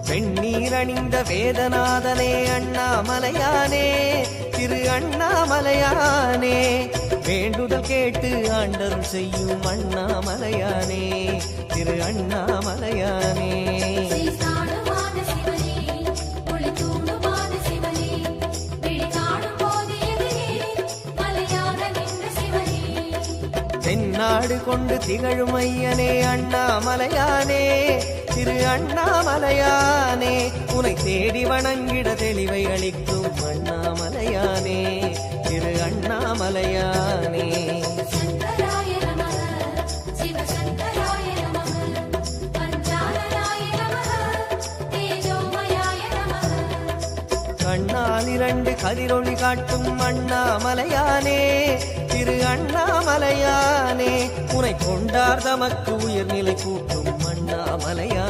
வெண்ணீர் அணிந்த வேதநாதனே அண்ணாமலையானே திரு அண்ணாமலையானே வேண்டுதல் கேட்டு ஆண்டருள் செய்யும் அண்ணாமலையானே திரு அண்ணாமலையானே தென்னாடு கொண்டு திகழும் ஐயனே அண்ணாமலையானே திரு அண்ணாமலையானே உனை தேடி வணங்கிட தெளிவை அளிக்கும் அண்ணாமலையானே திரு அண்ணாமலையானே கண்ணால் இரண்டு கதிரொளி காட்டும் அண்ணாமலையானே திரு அண்ணாமலையானே உனை கொண்டார் தமக்கு உயர்நிலை கூட்டும் அண்ணாமலையானே